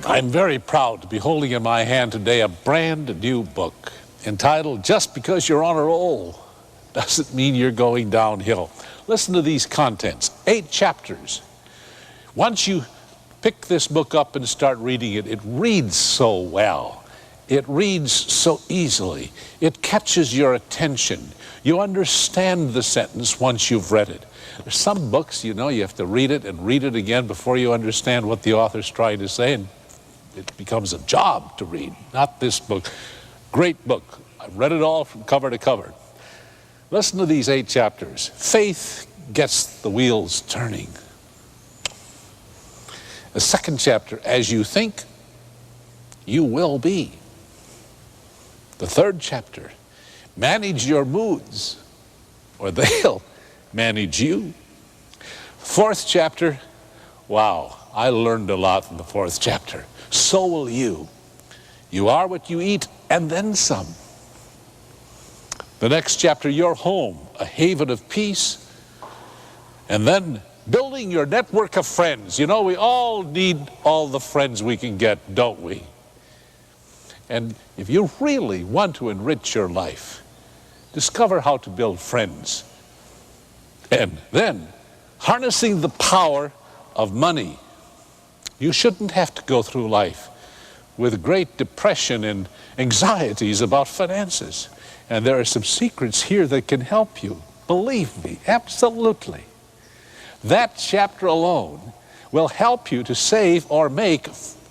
I'm very proud to be holding in my hand today a brand new book entitled Just Because You're on a Roll Doesn't Mean You're Going Downhill. Listen to these contents, 8 chapters. Once you pick this book up and start reading it, it reads so well. It reads so easily. It catches your attention. You understand the sentence once you've read it. There's some books, you know, you have to read it and read it again before you understand what the author's trying to say, and it becomes a job to read. Not this book. Great book. I've read it all from cover to cover. Listen to these 8 chapters. Faith gets the wheels turning. The second chapter, as you think, you will be. The third chapter, manage your moods, or they'll manage you. Fourth chapter, wow, I learned a lot in the fourth chapter. So will you. You are what you eat, and then some. The next chapter, your home, a haven of peace. And then building your network of friends. You know, we all need all the friends we can get, don't we? And if you really want to enrich your life, discover how to build friends. And then, harnessing the power of money. You shouldn't have to go through life with great depression and anxieties about finances. And there are some secrets here that can help you. Believe me, absolutely. That chapter alone will help you to save or make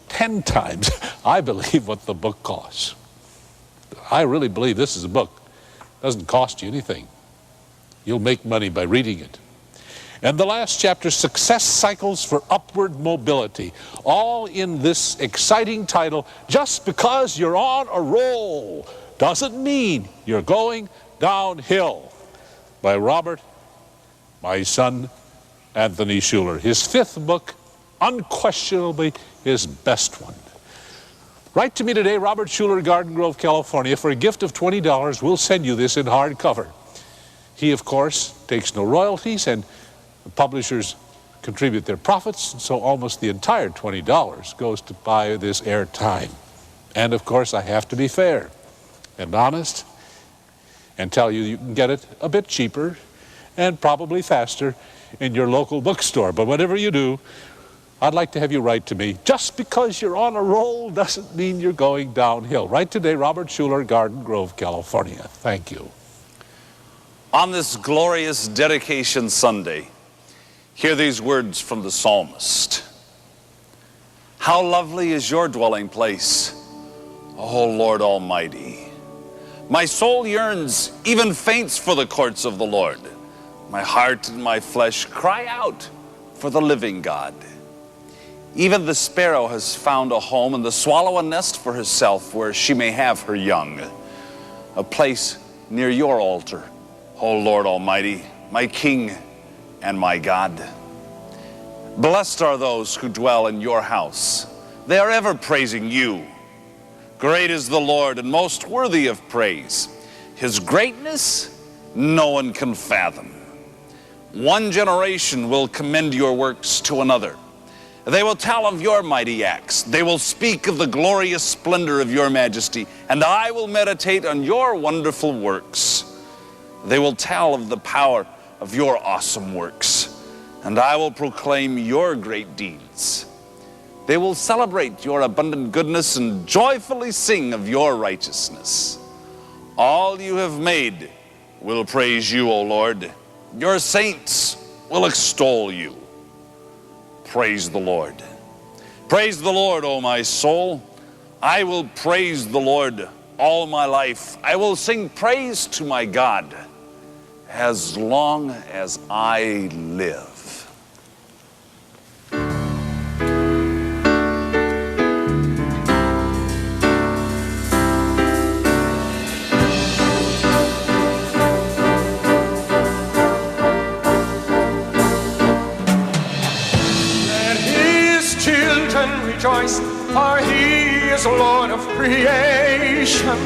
10 times, I believe, what the book costs. I really believe this is a book. It doesn't cost you anything. You'll make money by reading it. And the last chapter, Success Cycles for Upward Mobility. All in this exciting title, Just Because You're on a Roll Doesn't Mean You're Going Downhill, by Robert, my son, Anthony Schuler. His 5th book, unquestionably his best one. Write to me today, Robert Schuler, Garden Grove, California. For a gift of $20, we'll send you this in hardcover. He, of course, takes no royalties, and the publishers contribute their profits, so almost the entire $20 goes to buy this airtime. And, of course, I have to be fair and honest and tell you can get it a bit cheaper and probably faster in your local bookstore. But whatever you do, I'd like to have you write to me. Just because you're on a roll doesn't mean you're going downhill. Write today, Robert Schuler, Garden Grove, California. Thank you. On this glorious dedication Sunday, hear these words from the psalmist. How lovely is your dwelling place, O Lord Almighty. My soul yearns, even faints for the courts of the Lord. My heart and my flesh cry out for the living God. Even the sparrow has found a home, and the swallow a nest for herself where she may have her young. A place near your altar, O Lord Almighty, my King and my God. Blessed are those who dwell in your house. They are ever praising you. Great is the Lord and most worthy of praise. His greatness no one can fathom. One generation will commend your works to another. They will tell of your mighty acts. They will speak of the glorious splendor of your majesty, and I will meditate on your wonderful works. They will tell of the power of your awesome works, and I will proclaim your great deeds. They will celebrate your abundant goodness and joyfully sing of your righteousness. All you have made will praise you, O Lord. Your saints will extol you. Praise the Lord. Praise the Lord, O my soul. I will praise the Lord all my life. I will sing praise to my God as long as I live. Rejoice, for he is Lord of creation.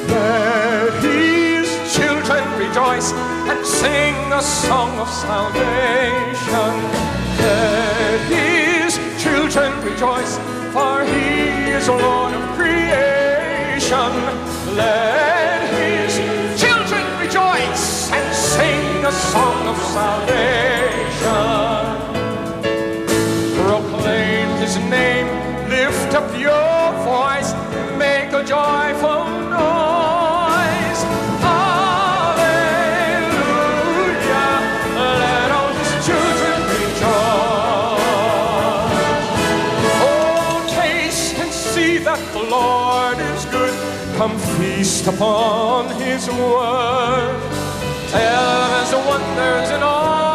Let his children rejoice and sing a song of salvation. Let his children rejoice, for he is Lord of creation. Let his children rejoice and sing a song of salvation. Proclaim his name, lift up your voice, make a joyful noise. Hallelujah, let all his children rejoice. Oh, taste and see that the Lord is good. Come feast upon his word. Tell of his wonders in all